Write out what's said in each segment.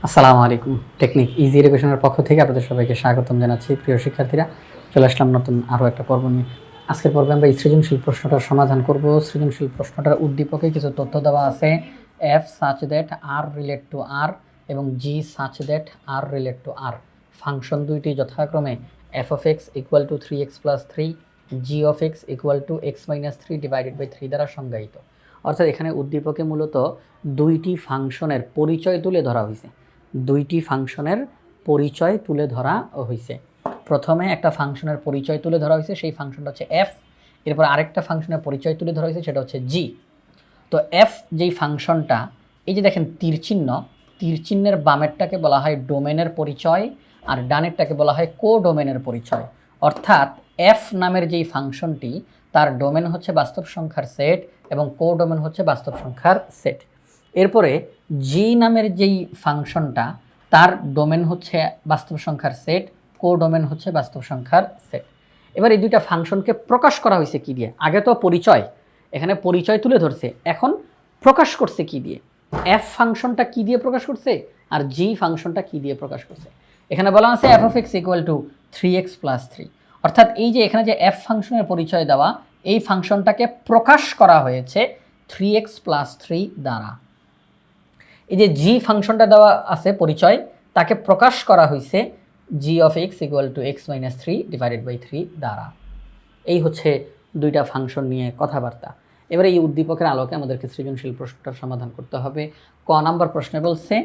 আসসালামু আলাইকুম। Technique easy এডুকেশনের পক্ষ থেকে আপনাদের সবাইকে স্বাগতম জানাচ্ছি। প্রিয় শিক্ষার্থীরা, চলে আসলাম নতুন আরও একটা পর্ব নিয়ে। আজকের পর্বে আমরা এই সৃজনশীল প্রশ্নটার সমাধান করব। সৃজনশীল প্রশ্নটার উদ্দীপকে কিছু তথ্য দেওয়া আছে, F such that R relate to R এবং G such that R relate to R. Function দুইটি যথাক্রমে F of X equal to 3x + 3, G of X equal to x - 3 divided by 3 দ্বারা সংজ্ঞায়িত। অর্থাৎ এখানে উদ্দীপকে মূলত দুইটি ফাংশনের পরিচয় তুলে ধরা হয়েছে। দুইটি ফাংশনের পরিচয় তুলে ধরা হয়েছে। প্রথমে একটা ফাংশনের পরিচয় তুলে ধরা হয়েছে, সেই ফাংশনটা হচ্ছে এফ। এরপর আরেকটা ফাংশনের পরিচয় তুলে ধরা হয়েছে, সেটা হচ্ছে জি। তো এফ যেই ফাংশনটা, এই যে দেখেন তীর চিহ্নের বামেরটাকে বলা হয় ডোমেনের পরিচয় আর ডানেরটাকে বলা হয় কো ডোমেনের পরিচয়। অর্থাৎ এফ নামের যেই ফাংশনটি, তার ডোমেন হচ্ছে বাস্তব সংখ্যার সেট এবং কো ডোমেন হচ্ছে বাস্তব সংখ্যার সেট। এরপরে জি নামের যেই ফাংশনটা, তার ডোমেন হচ্ছে বাস্তব সংখ্যার সেট, কো ডোমেন হচ্ছে বাস্তব সংখ্যার সেট। এবার এই দুইটা ফাংশনকে প্রকাশ করা হয়েছে কি দিয়ে? আগে তো পরিচয়, এখানে পরিচয় তুলে ধরছে, এখন প্রকাশ করছে কি দিয়ে? এফ ফাংশনটা কি দিয়ে প্রকাশ করছে আর জি ফাংশনটা কি দিয়ে প্রকাশ করছে? এখানে বলা আছে F of X equal to 3x + 3। অর্থাৎ এই যে এখানে যে এফ ফাংশনের পরিচয় দেওয়া, এই ফাংশনটাকে প্রকাশ করা হয়েছে 3x + 3 দ্বারা। এই যে জি ফাংশনটা দেওয়া আছে পরিচয়, তাকে প্রকাশ করা হয়েছে G of X equal to x - 3 divided by 3 দ্বারা। এই হচ্ছে দুইটা ফাংশন নিয়ে কথাবার্তা। এবারে এই উদ্দীপকের আলোকে আমাদেরকে সৃজনশীল প্রশ্নটার সমাধান করতে হবে। ক নাম্বার প্রশ্নে বলছে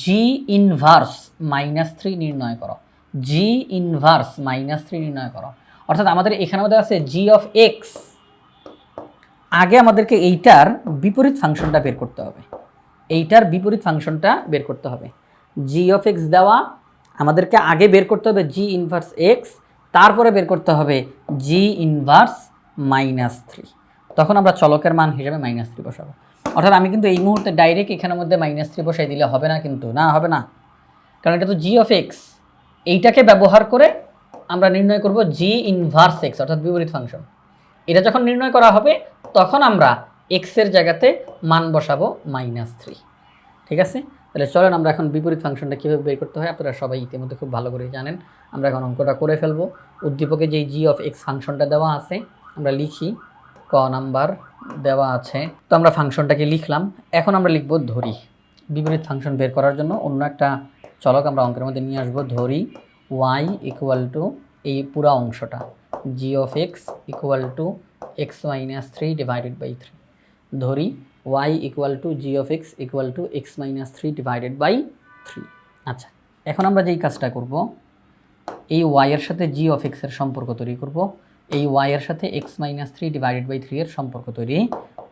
জি ইনভার্স -3 নির্ণয় করো। জি ইনভার্স -3 নির্ণয় করো। অর্থাৎ আমাদের এখানে মধ্যে আছে জি অফ এক্স, আগে আমাদেরকে এইটার বিপরীত ফাংশনটা বের করতে হবে। এইটার বিপরীত ফাংশনটা বের করতে হবে। জি অফ এক্স দেওয়া, আমাদেরকে আগে বের করতে হবে জি ইনভার্স এক্স, তারপরে বের করতে হবে জি ইনভার্স -3। তখন আমরা চলকের মান হিসেবে -3 বসাবো। অর্থাৎ আমি কিন্তু এই মুহূর্তে ডাইরেক্ট এখানের মধ্যে -3 বসাই দিলে হবে না, কিন্তু না হবে না, কারণ এটা তো জি অফ এক্স। এইটাকে ব্যবহার করে আমরা নির্ণয় করব জি ইনভার্স এক্স, অর্থাৎ বিপরীত ফাংশন। এটা যখন নির্ণয় করা হবে তখন আমরা এক্সের জায়গাতে মান বসাবো -3। ঠিক আছে? তাহলে চলেন আমরা এখন বিপরীত ফাংশনটা কীভাবে বের করতে হয় আপনারা সবাই ইতিমধ্যে খুব ভালো করে জানেন। আমরা এখন অঙ্কটা করে ফেলবো। উদ্দীপকে যেই জি অফ এক্স ফাংশনটা দেওয়া আছে আমরা লিখি। ক নাম্বার দেওয়া আছে, তো আমরা ফাংশনটাকে লিখলাম। এখন আমরা লিখব ধরি। বিপরীত ফাংশন বের করার জন্য অন্য একটা চলক আমরা অঙ্কের মধ্যে নিয়ে আসবো। ধরি ওয়াই ইকুয়াল টু এই পুরা অংশটা G of X equal to x - 3 divided by 3। ধরি y equal to G of X equal to x - 3 divided by 3। আচ্ছা, এখন আমরা যেই কাজটা করব, এই y এর সাথে জি অফ এক্সের সম্পর্ক তৈরি করব, এই y এর সাথে x - 3 ডিভাইডেড বাই 3 এর সম্পর্ক তৈরি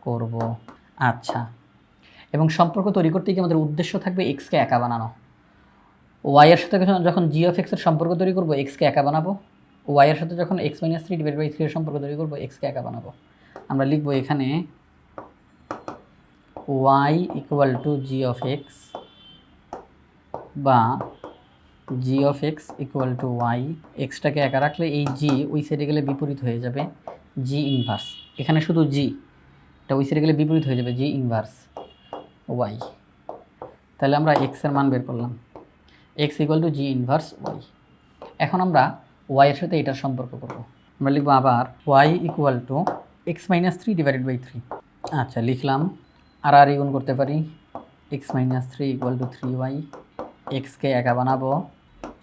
করব। আচ্ছা, এবং সম্পর্ক তৈরি করতে গিয়ে আমাদের উদ্দেশ্য থাকবে এক্সকে একা বানানো। y এর সাথে যখন জি অফ এক্সের সম্পর্ক তৈরি করব এক্সকে একা বানাবো, y এর সাথে যখন x - 3 ডিভাইডেড বাই 3 এর সম্পর্ক তৈরি করব এক্সকে একা বানাবো। আমরা লিখব এখানে y equal to G of X বা G of X equal to Y. এক্সটাকে একা রাখলে এই জি ওই সাইডে গেলে বিপরীত হয়ে যাবে জি ইনভার্স। এখানে শুধু জি, এটা ওই সাইডে গেলে বিপরীত হয়ে যাবে জি ইনভার্স ওয়াই। তাহলে আমরা এক্সের মান বের করলাম, X equal to G inverse Y. এখন আমরা ওয়াইয়ের সাথে এটার সম্পর্ক করব। আমরা লিখবো আবার Y equal to x - 3 divided by 3। আচ্ছা, লিখলাম। আর গুণ করতে পারি x - 3 ইকুয়াল টু 3y। এক্সকে একা বানাবো,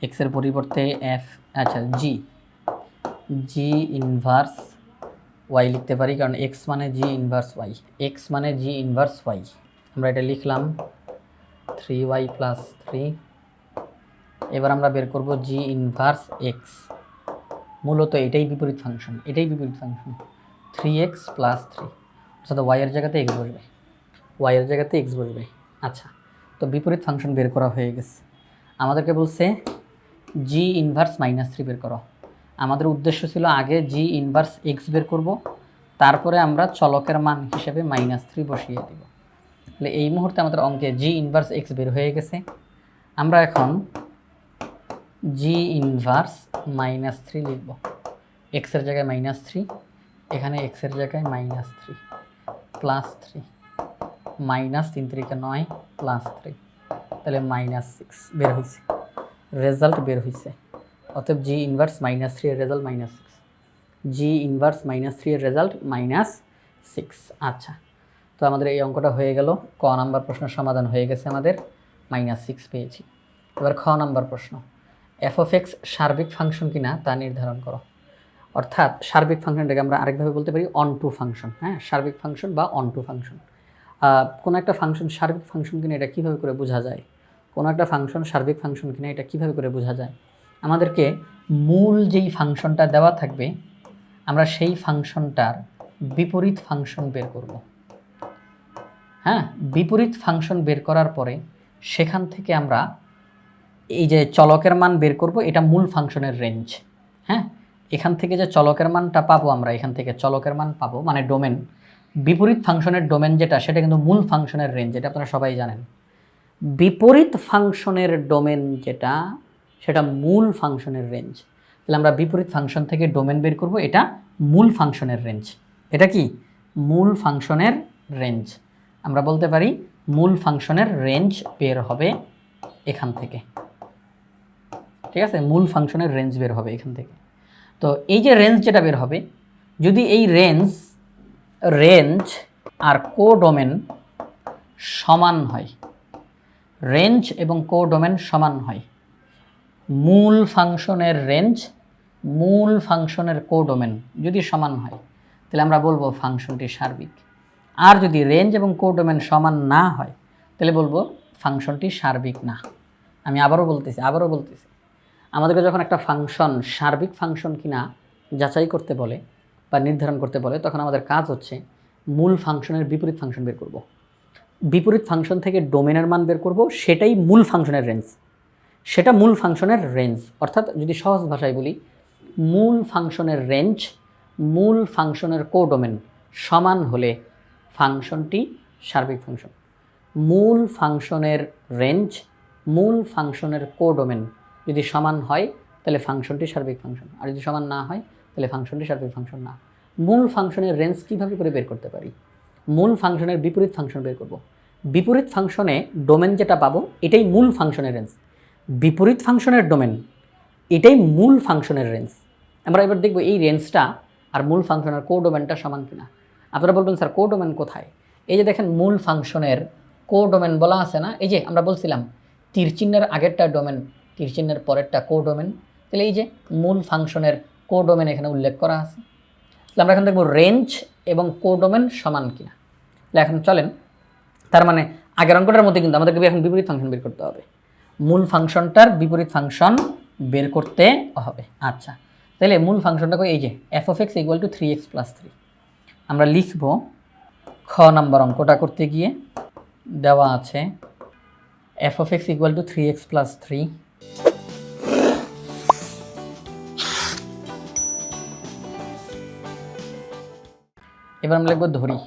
এক্সের পরিবর্তে এফ, আচ্ছা জি ইনভার্স ওয়াই লিখতে পারি, কারণ এক্স মানে জি ইনভার্স ওয়াই, এক্স মানে জি ইনভার্স ওয়াই। আমরা এটা লিখলাম 3y + 3। এবার আমরা বের করব জি ইনভার্স এক্স। মূলত এটাই বিপরীত ফাংশন, এটাই বিপরীত ফাংশন 3x + 3, অর্থাৎ ওয়াইয়ের জায়গাতে এক্স বসবে, ওয়াইয়ের জায়গাতে এক্স বসবে। আচ্ছা, তো বিপরীত ফাংশন বের করা হয়ে গেছে। আমাদেরকে বলছে জি ইনভার্স -3 বের করো। আমাদের উদ্দেশ্য ছিল আগে জি ইনভার্স এক্স বের করব, তারপরে আমরা চলকের মান হিসেবে -3 বসিয়ে দেব। তাহলে এই মুহূর্তে আমাদের অঙ্কে জি ইনভার্স এক্স বের হয়ে গেছে। আমরা এখন জি ইনভার্স -3 লিখব। এক্সের জায়গায় -3, এখানে এক্সের জায়গায় -3 +3, -3 × 9 +3। তাহলে -6 বের হয়েছে, রেজাল্ট বের হয়েছে। অতএব জি ইনভার্স -3 এর রেজাল্ট -6, জি ইনভার্স -3 এর রেজাল্ট -6। আচ্ছা, তো আমাদের এই অঙ্কটা হয়ে গেল। ক নাম্বার প্রশ্নের সমাধান হয়ে গেছে, আমাদের -6 পেয়েছি। এবার খ নাম্বার প্রশ্ন, f(x) সার্বিক ফাংশন কিনা তা নির্ধারণ করো। অর্থাৎ সার্বিক ফাংশনটাকে আমরা আরেকভাবে বলতে পারি অন টু ফাংশন। হ্যাঁ, সার্বিক ফাংশন বা অন টু ফাংশন। কোনো একটা ফাংশন সার্বিক ফাংশন কিনা এটা কীভাবে করে বোঝা যায়? কোনো একটা ফাংশন সার্বিক ফাংশন কিনা এটা কীভাবে করে বোঝা যায়? আমাদেরকে মূল যেই ফাংশনটা দেওয়া থাকবে, আমরা সেই ফাংশনটার বিপরীত ফাংশন বের করব। হ্যাঁ, বিপরীত ফাংশন বের করার পরে সেখান থেকে আমরা এই যে চলকের মান বের করব, এটা মূল ফাংশনের রেঞ্জ। হ্যাঁ, এখান থেকে যে চলকের মানটা পাবো আমরা, এখান থেকে চলকের মান পাবো, মানে ডোমেন। বিপরীত ফাংশনের ডোমেন যেটা, সেটা কিন্তু মূল ফাংশনের রেঞ্জ, এটা আপনারা সবাই জানেন। বিপরীত ফাংশনের ডোমেন যেটা, সেটা মূল ফাংশনের রেঞ্জ। তাহলে আমরা বিপরীত ফাংশন থেকে ডোমেন বের করব, এটা মূল ফাংশনের রেঞ্জ। এটা কি? মূল ফাংশনের রেঞ্জ। আমরা বলতে পারি মূল ফাংশনের রেঞ্জ বের হবে এখান থেকে। ঠিক আছে, মূল ফাংশনের রেঞ্জ বের হবে এখান থেকে। তো এই যে রেঞ্জ যেটা বের হবে, যদি এই রেঞ্জ আর কোডোমেন সমান হয়, রেঞ্জ এবং কোডোমেন সমান হয়, মূল ফাংশনের রেঞ্জ, মূল ফাংশনের কোডোমেন যদি সমান হয়, তাহলে আমরা বলবো ফাংশনটি সার্বিক। আর যদি রেঞ্জ এবং কোডোমেন সমান না হয়, তাহলে বলবো ফাংশনটি সার্বিক না। আমি আবারও বলতেছি, আমাদেরকে যখন একটা ফাংশন সার্বিক ফাংশন কিনা যাচাই করতে বলে বা নির্ধারণ করতে বলে, তখন আমাদের কাজ হচ্ছে মূল ফাংশনের বিপরীত ফাংশন বের করব। বিপরীত ফাংশন থেকে ডোমেনের মান বের করব, সেটাই মূল ফাংশনের রেঞ্জ, সেটা মূল ফাংশনের রেঞ্জ। অর্থাৎ যদি সহজ ভাষায় বলি, মূল ফাংশনের রেঞ্জ, মূল ফাংশনের কোডোমেন সমান হলে ফাংশনটি সার্বিক ফাংশন। মূল ফাংশনের রেঞ্জ, মূল ফাংশনের কোডোমেন যদি সমান হয়, তাহলে ফাংশনটি সার্বিক ফাংশন। আর যদি সমান না হয়, তাহলে ফাংশনটি সার্বিক ফাংশন না। মূল ফাংশনের রেঞ্জ কীভাবে করে বের করতে পারি? মূল ফাংশনের বিপরীত ফাংশন বের করব। বিপরীত ফাংশনে ডোমেন যেটা পাবো, এটাই মূল ফাংশনের রেঞ্জ। বিপরীত ফাংশনের ডোমেন, এটাই মূল ফাংশনের রেঞ্জ। আমরা এবার দেখব এই রেঞ্জটা আর মূল ফাংশনের কোডোমেনটা সমান কিনা। আপনারা বলবেন স্যার কোডোমেন কোথায়? এই যে দেখেন মূল ফাংশনের কোডোমেন বলা আছে না, এই যে আমরা বলছিলাম তীর চিহ্নের আগেরটা ডোমেন, তীর চিহ্নের পরেরটা কোডোমেন। তাহলে এই যে মূল ফাংশনের কোডোমেন এখানে উল্লেখ করা আছে। তাহলে আমরা এখন দেখব রেঞ্জ এবং কোডোমেন সমান কিনা। তাহলে এখন চলেন, তার মানে আগের অঙ্কটার মধ্যে কিন্তু আমাদেরকে এখন বিপরীত ফাংশন বের করতে হবে, মূল ফাংশনটার বিপরীত ফাংশন বের করতে হবে। আচ্ছা, তাহলে মূল ফাংশনটা এই যে f(x) = 3x + 3। আমরা লিখব খ নাম্বার অঙ্কটা করতে গিয়ে দেওয়া আছে f(x) = 3x + 3। এবার আমরা লিখব ধরি,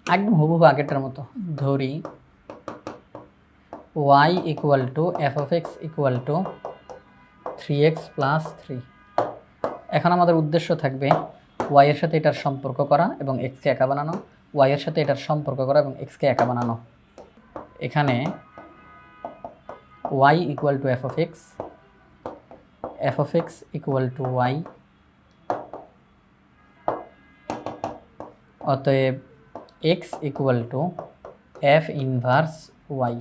একদম হুবহু আগেরটার মতো, ধরি y = f(x) = 3x + 3। এখন আমাদের উদ্দেশ্য থাকবে y এর সাথে এটার সম্পর্ক করা এবং x কে একা বানানো, y এর সাথে এটার সম্পর্ক করা এবং x কে একা বানানো। এখানে y = f(x), f(x) = y, অতএব x = f inverse y।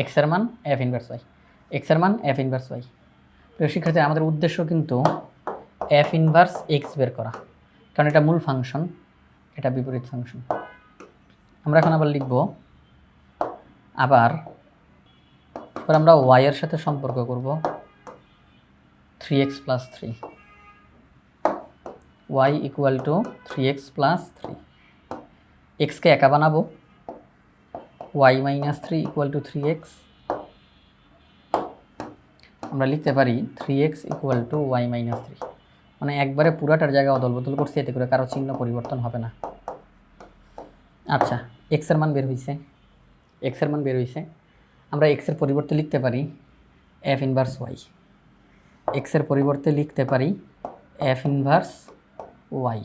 x এর মান f ইনভার্স y, x এর মান f ইনভার্স y। প্রিয় শিক্ষার্থী, আমাদের উদ্দেশ্য কিন্তু f ইনভার্স x বের করা, কারণ এটা মূল ফাংশন, এটা বিপরীত ফাংশন। আমরা এখন আবার লিখব, এবার আমরা y এর সাথে সম্পর্ক করব 3x + 3, y = 3x + 3। x কে একা বানাবো, y - 3 = 3x। আমরা লিখতে পারি 3x = y - 3, মানে একবারে পুরাটার জায়গায় অদল বদল করছি, এতে করে কারো চিহ্ন পরিবর্তন হবে না। আচ্ছা, x এর মান বের হয়েছে, আমরা x এর পরিবর্তে লিখতে পারি f ইনভার্স y, x এর পরিবর্তে লিখতে পারি f ইনভার্স y,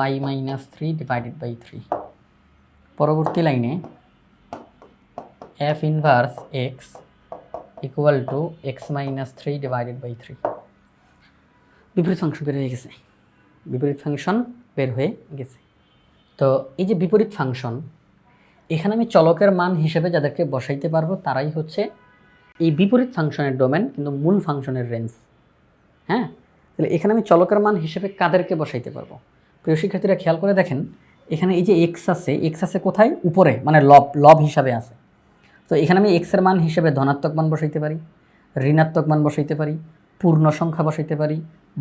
y - 3 / 3। পরবর্তী লাইনে F inverse X equal to X minus 3 divided by 3। বিপরীত ফাংশন বের হয়ে গেছে, বিপরীত ফাংশন বের হয়ে গেছে। তো এই যে বিপরীত ফাংশন, এখানে আমি চলকের মান হিসেবে যাদেরকে বসাইতে পারবো তারাই হচ্ছে এই বিপরীত ফাংশনের ডোমেন, কিন্তু মূল ফাংশনের রেঞ্জ। হ্যাঁ, তাহলে এখানে আমি চলকের মান হিসেবে কাদেরকে বসাইতে পারবো? প্রিয় শিক্ষার্থীরা খেয়াল করে দেখেন, এখানে এই যে এক্স আছে কোথায়? উপরে, মানে লব হিসাবে আছে। তো এখানে আমি এক্সের মান হিসেবে ধনাত্মক মান বসাইতে পারি, ঋণাত্মক মান বসাইতে পারি, পূর্ণ সংখ্যা বসাইতে পারি,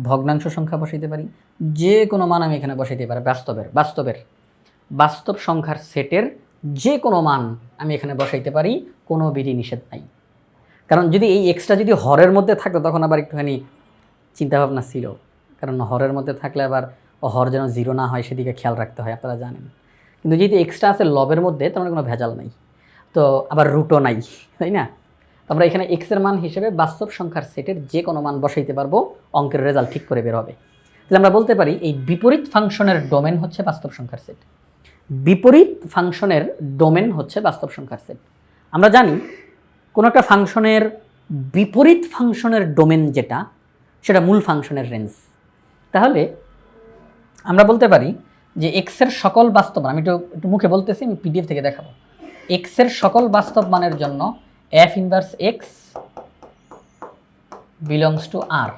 ভগ্নাংশ সংখ্যা বসাইতে পারি, যে কোনো মান আমি এখানে বসাইতে পারি। বাস্তব সংখ্যার সেটের যে কোনো মান আমি এখানে বসাইতে পারি, কোনো বিধি নিষেধ নাই। কারণ যদি এই এক্সটা যদি হরের মধ্যে থাকতো তখন আবার একটুখানি চিন্তাভাবনা ছিল, কারণ হরের মধ্যে থাকলে আবার হর যেন 0 না হয় সেদিকে খেয়াল রাখতে হয়, আপনারা জানেন। কিন্তু যেহেতু এক্সট্রা আছে লবের মধ্যে, তার কোনো ভেজাল নাই, তো আবার রুটও নাই, তাই না? আমরা এখানে এক্সের মান হিসেবে বাস্তব সংখ্যার সেটের যে কোনো মান বসাইতে পারবো, অঙ্কের রেজাল্ট ঠিক করে বের হবে। তাহলে আমরা বলতে পারি এই বিপরীত ফাংশনের ডোমেন হচ্ছে বাস্তব সংখ্যার সেট। বিপরীত ফাংশনের ডোমেন হচ্ছে বাস্তব সংখ্যার সেট। আমরা জানি কোনো একটা ফাংশনের বিপরীত ফাংশনের ডোমেন যেটা, সেটা মূল ফাংশনের রেঞ্জ। তাহলে আমরা বলতে পারি যে এক্সের সকল বাস্তব মান, আমি একটু মুখে বলতেছি, আমি পিডিএফ থেকে দেখাবো। এক্সের সকল বাস্তব মানের জন্য F inverse X belongs to R,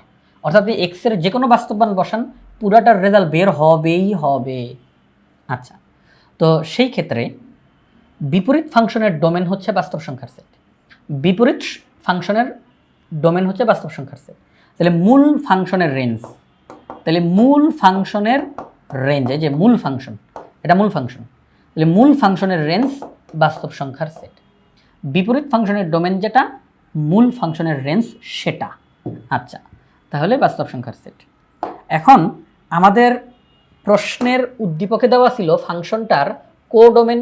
অর্থাৎ আপনি এক্সের যে কোনো বাস্তব মান বসান, পুরাটার রেজাল্ট বের হবেই হবে। আচ্ছা, তো সেই ক্ষেত্রে বিপরীত ফাংশনের ডোমেন হচ্ছে বাস্তব সংখ্যার সেট। বিপরীত ফাংশনের ডোমেন হচ্ছে বাস্তব সংখ্যার সেট। তাহলে মূল ফাংশনের রেঞ্জ, এই যে মূল ফাংশন, এটা মূল ফাংশন, তাহলে মূল ফাংশনের রেঞ্জ বাস্তব সংখ্যার সেট। বিপরীত ফাংশনের ডোমেন যেটা, মূল ফাংশনের রেঞ্জ সেটা। আচ্ছা, তাহলে বাস্তব সংখ্যার সেট। এখন আমাদের প্রশ্নের উদ্দীপকে দেওয়া ছিল ফাংশনটার কোডোমেন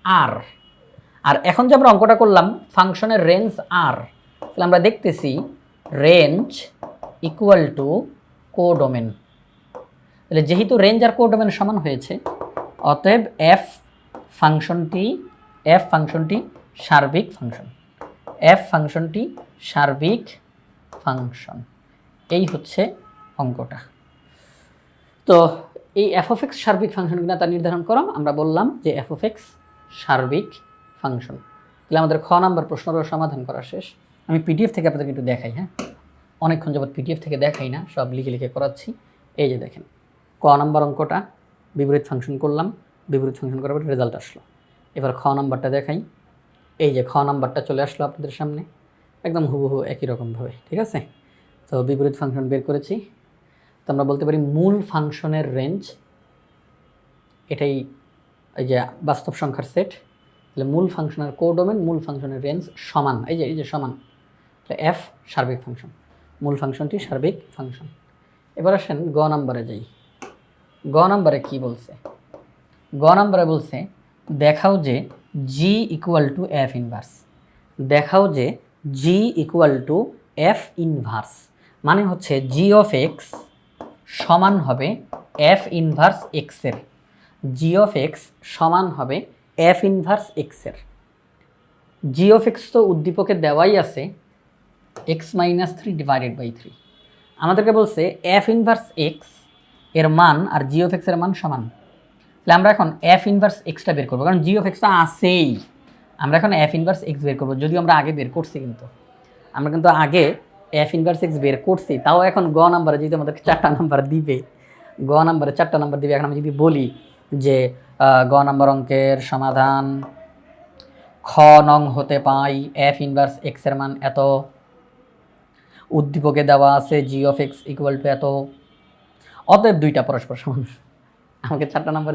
আর এখন যে আমরা অঙ্কটা করলাম ফাংশনের রেঞ্জ আর, তাহলে আমরা দেখতেছি রেঞ্জ ইকুয়াল টু কোডোমেন। তাহলে যেহেতু রেঞ্জ আর কোডোমেন সমান হয়েছে, অতএব এফ ফাংশনটি সার্বিক ফাংশন। এই হচ্ছে অঙ্কটা। তো এই এফ অফ এক্স সার্বিক ফাংশন কিনা তা নির্ধারণ করো। আমরা বললাম যে এফ অফ এক্স সার্বিক ফাংশন। তাহলে আমাদের খ নাম্বার প্রশ্নের সমাধান করা শেষ। আমি পিডিএফ থেকে আপনাদেরকে একটু দেখাই। হ্যাঁ, অনেকক্ষণ যাবত পিডিএফ থেকে দেখাই না, সব লিখে করাচ্ছি। এই যে দেখেন, ক নাম্বার অঙ্কটা বিপরীত ফাংশন করলাম, বিপরীত ফাংশন করার পর রেজাল্ট আসলো। এবার খ নাম্বারটা দেখাই। এই যে খ নাম্বারটা চলে আসলো আপনাদের সামনে, একদম হুবহু একই রকমভাবে, ঠিক আছে? তো বিপরীত ফাংশন বের করেছি। তো আমরা বলতে পারি মূল ফাংশনের রেঞ্জ, এটাই এই যে বাস্তব সংখ্যার সেট। তাহলে মূল ফাংশনের কোডোমেন, মূল ফাংশনের রেঞ্জ সমান, এই যে সমান। তাহলে এফ সার্বিক ফাংশন, মূল ফাংশনটি সার্বিক ফাংশন। এবার আসেন গ নাম্বারে যাই। গ নাম্বারে কি বলছে? গ নাম্বারে বলছে দেখাও যে জি ইকুয়াল টু এফ ইনভার্স। দেখাও যে জি ইকুয়াল টু এফ ইনভার্স, মানে হচ্ছে জি অফ এক্স সমান হবে এফ ইনভার্স এক্সের। জি অফ এক্স সমান হবে এফ ইনভার্স এক্সের। জি অফ এক্স তো উদ্দীপকে দেওয়াই আছে এক্স মাইনাস 3 ডিভাইডেড বাই 3। আমাদেরকে বলছে এফ ইনভার্স এক্স এর মান আর জি অফ এক্সের মান সমান। তাহলে আমরা এখন এফ ইনভার্স এক্সটা বের করবো, কারণ জি অফ এক্সটা আছেই। আমরা এখন এফ ইনভার্স এক্স বের করবো, যদিও আমরা আগে বের করছি, আমরা কিন্তু আগে এফ ইনভার্স এক্স বের করছি। তাও এখন গ নাম্বারে যেহেতু আমাদেরকে 4টা নাম্বার দিবে, গ নাম্বারে 4টা নাম্বার দিবে। এখন আমি যদি বলি যে গ নাম্বার অঙ্কের সমাধান খ নং হতে পাই এফ ইনভার্স এক্সের মান এত, উদ্দীপকে দেওয়া আছে জি অফ এক্স ইকুয়াল টু এত, অতএব দুইটা পরস্পর সমান। আমাকে 4টা নাম্বার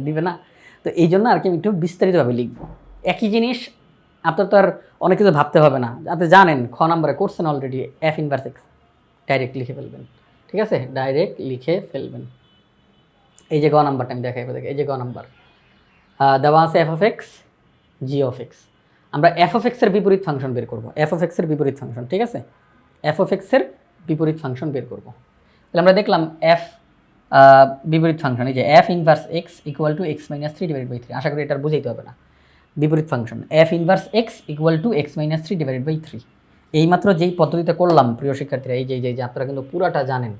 দিবে না, তো এই জন্য আর কি আমি একটু বিস্তারিতভাবে লিখব। একই জিনিস আপনার তো আর অনেক কিছু ভাবতে হবে না, আপনি জানেন খ নাম্বারে করছেন already, F inverse x direct লিখে ফেলবেন, ঠিক আছে? ডাইরেক্ট লিখে ফেলবেন। এই যে গ নাম্বারটা আমি দেখাই, এই যে গ নাম্বার দেওয়া আছে F of x G of x. আমরা এফ অফ এক্সের বিপরীত ফাংশন বের করব, এফ অফ এক্সের বিপরীত ফাংশন, ঠিক আছে? এফ অফ এক্সের বিপরীত ফাংশন বের করব। তাহলে আমরা দেখলাম এফ বিপরীত ফাংশন, এই যে F inverse X equal to X minus three divide by three, আশা করি এটার বুঝাইতে হবে না। বিপরীত function F inverse X equal to X minus three divide by three, এইমাত্র যেই পদ্ধতিতে করলাম প্রিয় শিক্ষার্থীরা, এই যে আপনারা কিন্তু পুরাটা জানেন,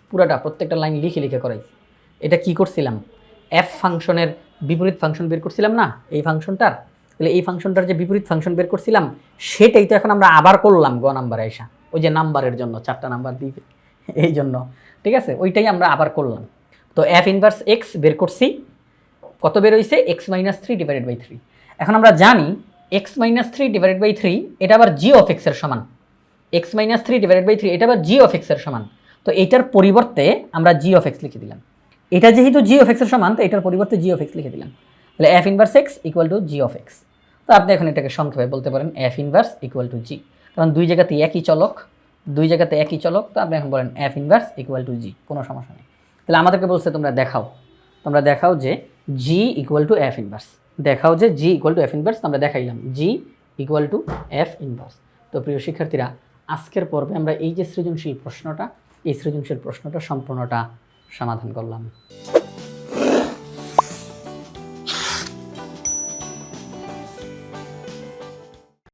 পুরাটা প্রত্যেকটা লাইন লিখে লিখে করাইছি। এটা কি করছিলাম, এফ ফাংশনের বিপরীত ফাংশন বের করছিলাম না এই ফাংশনটার, তাহলে এই ফাংশনটার যে বিপরীত ফাংশন বের করছিলাম সেটাই তো এখন আমরা আবার করলাম গ নাম্বারে আইসা, ওই যে নাম্বারের জন্য 4টা নাম্বার দিবে এই জন্য, ঠিক আছে, ওইটাই আমরা আবার করলাম। তো এফ ইনভার্স এক্স বের করছি, কত বের হয়েছে, X minus three divided by three. এখন আমরা জানি X minus three divided by three এটা আবার জি অফ এক্সের সমান, X minus three divided by three এটা আবার জি অফ এক্সের সমান। তো এইটার পরিবর্তে আমরা জি অফ এক্স লিখে দিলাম, এটা যেহেতু জি অফ এক্সের সমান তো এটার পরিবর্তে জি অফ এক্স লিখে দিলাম, তাহলে F inverse X equal to G of x. তো আপনি এখন এটাকে সংক্ষেপে বলতে পারেন এফ ইনভার্স ইকুয়াল টু জি, কারণ দুই জায়গাতে একই চলক, দুই জায়গাতে একই চলক, তো আপনি এখন বলেন এফ ইনভার্স ইকুয়াল টু জি, কোনো সমস্যা নেই। তাহলে আমাদেরকে বলছে তোমরা দেখাও যে জি ইকুয়াল টু এফ ইনভার্স, দেখাও যে জি ইকুয়াল টু এফ ইনভার্স, আমরা দেখাইলাম জি ইকুয়াল টু এফ ইনভার্স। তো প্রিয় শিক্ষার্থীরা, আজকের পর্বে আমরা এই যে সৃজনশীল প্রশ্নটা, এই সৃজনশীল প্রশ্নটা সম্পূর্ণটা সমাধান করলাম।